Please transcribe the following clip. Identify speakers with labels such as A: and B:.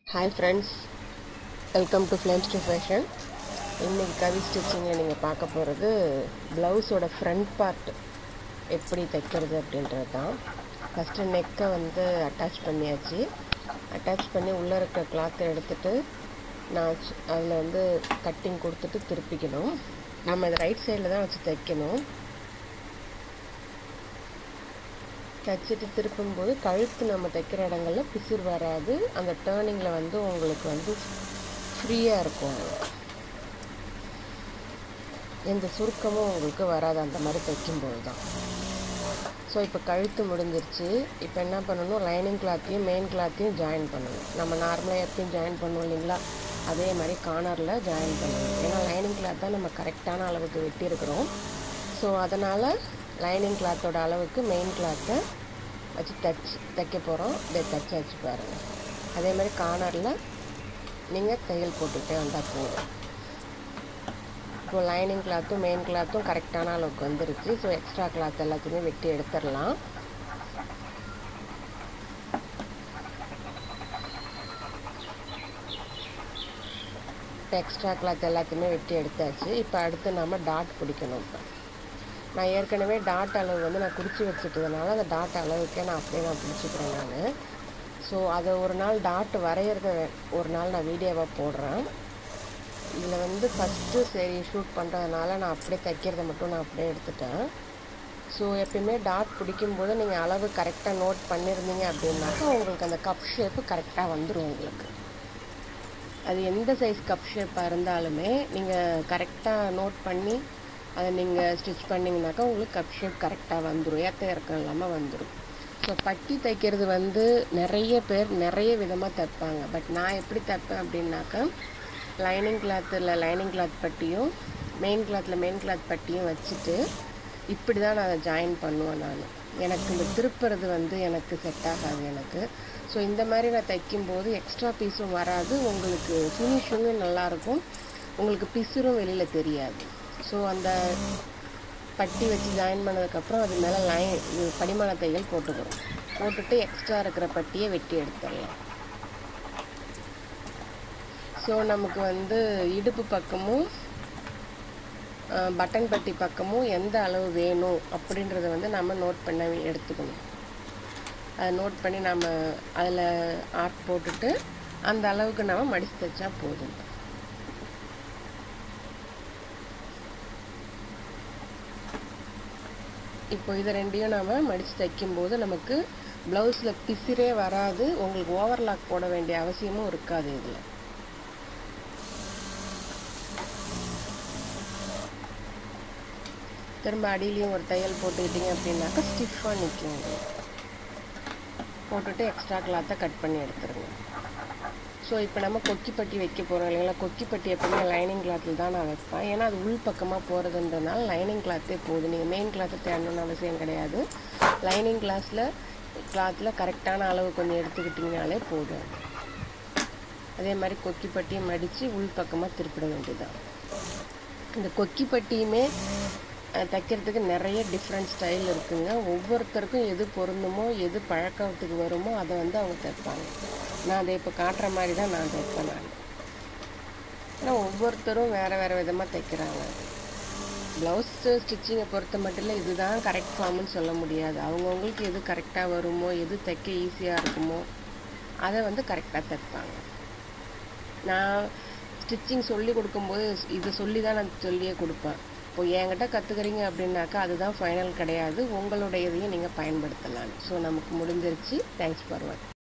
A: Hi friends, welcome to Flames to Fashion. இன்னைக்கு கவி ஸ்டிச்சிங்கில் நீங்கள் பார்க்க போகிறது ப்ளவுஸோட ஃப்ரண்ட் பார்ட் எப்படி தைக்கிறது அப்படின்றது தான். ஃபஸ்ட்டு நெக்கை வந்து அட்டாச் பண்ணியாச்சு. அட்டாச் பண்ணி உள்ளே இருக்கிற கிளாத்தை எடுத்துகிட்டு நான் அதில் வந்து கட்டிங் கொடுத்துட்டு திருப்பிக்கணும். நம்ம இதை ரைட் சைடில் தான் வச்சு தைக்கணும். தைச்சிட்டு திருப்பும்போது கழுத்து நம்ம தைக்கிற இடங்களில் பிசுறு வராது. அந்த டேர்னிங்கில் வந்து உங்களுக்கு வந்து ஃப்ரீயாக இருக்கும். எந்த சுருக்கமும் உங்களுக்கு வராது அந்த மாதிரி தைக்கும்போது தான். ஸோ இப்போ கழுத்து முடிஞ்சிருச்சு. இப்போ என்ன பண்ணணும், லைனிங் கிளாத்தையும் மெயின் கிளாத்தையும் ஜாயின் பண்ணணும். நம்ம நார்மலாக எப்பயும் ஜாயின் பண்ணுவோம் இல்லைங்களா, அதே மாதிரி கார்னரில் ஜாயின் பண்ணணும். ஏன்னா லைனிங் கிளாத் தான் நம்ம கரெக்டான அளவுக்கு வெட்டியிருக்கிறோம். ஸோ அதனால் லைனிங் கிளாத்தோட அளவுக்கு மெயின் கிளாத்தை வச்சு தைக்க போகிறோம். இதை தைச்சாச்சு பாருங்கள். அதே மாதிரி கார்னரில் நீங்கள் தையல் போட்டுகிட்டே வந்தால் போதும். இப்போ லைனிங் கிளாத்தும் மெயின் கிளாத்தும் கரெக்டான அளவுக்கு வந்துருச்சு. ஸோ எக்ஸ்ட்ரா கிளாத் எல்லாத்தையுமே வெட்டி எடுத்துடலாம். இப்போ எக்ஸ்ட்ரா கிளாத் எல்லாத்தையுமே வெட்டி எடுத்தாச்சு. இப்போ அடுத்து நம்ம டாட் பிடிக்கணும். நான் ஏற்கனவே டாட் அளவு வந்து நான் குறித்து வச்சுட்டதுனால அந்த டாட் அளவுக்கே நான் அப்படியே பிடிச்சிக்கிறேன் நான். ஸோ அதை ஒரு நாள் டாட் வரைகிறத ஒரு நாள் நான் வீடியோவாக போடுறேன். இதில் வந்து ஃபஸ்ட்டு சரி ஷூட் பண்ணுறதுனால நான் அப்படியே தைக்கிறத மட்டும் நான் அப்படியே எடுத்துட்டேன். ஸோ எப்பயுமே டாட் பிடிக்கும்போது நீங்கள் அளவு கரெக்டாக நோட் பண்ணியிருந்தீங்க அப்படின்னாக்கா உங்களுக்கு அந்த கப் ஷேப்பு கரெக்டாக வந்துடும். உங்களுக்கு அது எந்த சைஸ் கப் ஷேப்பாக இருந்தாலுமே நீங்கள் கரெக்டாக நோட் பண்ணி அதை நீங்கள் ஸ்டிச் பண்ணிங்கனாக்கா உங்களுக்கு கப் ஷேப் கரெக்டாக வந்துடும். ஏற்ற இறக்கம் இல்லாமல் வந்துடும். ஸோ பட்டி தைக்கிறது வந்து நிறைய பேர் நிறைய விதமாக தைப்பாங்க. பட் நான் எப்படி தைப்பேன் அப்படின்னாக்கா, லைனிங் கிளாத்தில் லைனிங் கிளாத் பட்டியும் மெயின் கிளாத்தில் மெயின் கிளாத் பட்டியும் வச்சுட்டு இப்படி தான் நான் அதை ஜாயின் பண்ணுவேன். எனக்கு இந்த திருப்புறது வந்து எனக்கு செட் ஆகாது எனக்கு. ஸோ இந்த மாதிரி நான் தைக்கும்போது எக்ஸ்ட்ரா பீஸும் வராது, உங்களுக்கு ஃபினிஷிங்கும் நல்லாயிருக்கும், உங்களுக்கு பிசுறும் வெளியில் தெரியாது. ஸோ அந்த பட்டி வச்சு ஜாயின் பண்ணதுக்கப்புறம் அது மேலே படிமான தையல் போட்டுட்டு எக்ஸ்ட்ரா இருக்கிற பட்டியை வெட்டி எடுத்துடலாம். ஸோ நமக்கு வந்து இடுப்பு பக்கமும் பட்டன் பட்டி பக்கமும் எந்த அளவு வேணும் அப்படின்றத வந்து நம்ம நோட் பண்ண எடுத்துக்கணும். அதை நோட் பண்ணி நம்ம அதில் ஆர்க் போட்டுட்டு அந்த அளவுக்கு நம்ம மடித்து தைச்சா போதும். இப்போ இதை ரெண்டையும் நாம் மடித்து தைக்கும்போது நமக்கு ப்ளவுஸில் பிசிறே வராது. உங்களுக்கு ஓவர்லாக் போட வேண்டிய அவசியமும் இருக்காது. இதில் திரும்ப அடியிலையும் ஒரு தையல் போட்டுக்கிட்டிங்க அப்படின்னாக்கா ஸ்டிஃபாக நிற்கும். போட்டுட்டு எக்ஸ்ட்ரா கிளாத்தை கட் பண்ணி எடுத்துருங்க. ஸோ இப்போ நம்ம கொக்கிப்பட்டி வைக்க போகிறோம் இல்லைங்களா. கொக்கிப்பட்டி எப்பவுமே லைனிங் கிளாத்தில் தான் நான் வைப்பேன். ஏன்னா அது உள் பக்கமாக போகிறதுன்றதுனால லைனிங் கிளாத்தே போதும். நீங்கள் மெயின் கிளாத்தை தேடணும்னு அவசியம் கிடையாது. லைனிங் கிளாத்தில் கரெக்டான அளவு கொஞ்சம் எடுத்துக்கிட்டிங்கனாலே போதும். அதே மாதிரி கொக்கிப்பட்டியை மடித்து உள் பக்கமாக திருப்பிட வேண்டியதுதான். இந்த கொக்கிப்பட்டியுமே தைக்கிறதுக்கு நிறைய டிஃப்ரெண்ட் ஸ்டைல் இருக்குங்க. ஒவ்வொருத்தருக்கும் எது பொருந்துமோ எது பழக்கத்துக்கு வருமோ அதை வந்து அவங்க தைப்பாங்க. நான் அதை இப்போ காட்டுற மாதிரி தான் நான் தைப்பேன். ஆனால் ஒவ்வொருத்தரும் வேறு விதமாக தைக்கிறாங்க. ப்ளவுஸ் ஸ்டிச்சிங்கை பொறுத்த மட்டும் இல்லை, இதுதான் கரெக்ட் ஃபார்ம்னு சொல்ல முடியாது. அவங்கவுங்களுக்கு எது கரெக்டாக வருமோ எது தைக்க ஈஸியாக இருக்குமோ அதை வந்து கரெக்டாக தைப்பாங்க. நான் ஸ்டிச்சிங் சொல்லி கொடுக்கும்போது இதை சொல்லி தான் நான் சொல்லியே கொடுப்பேன். இப்போ என்கிட்ட கற்றுக்கிறீங்க அப்படின்னாக்கா அதுதான் ஃபைனல் கிடையாது. உங்களுடைய இதையும் நீங்கள் பயன்படுத்தலாம். ஸோ நமக்கு முடிஞ்சிருச்சு. தேங்க்ஸ் ஃபார் வாட்சிங்.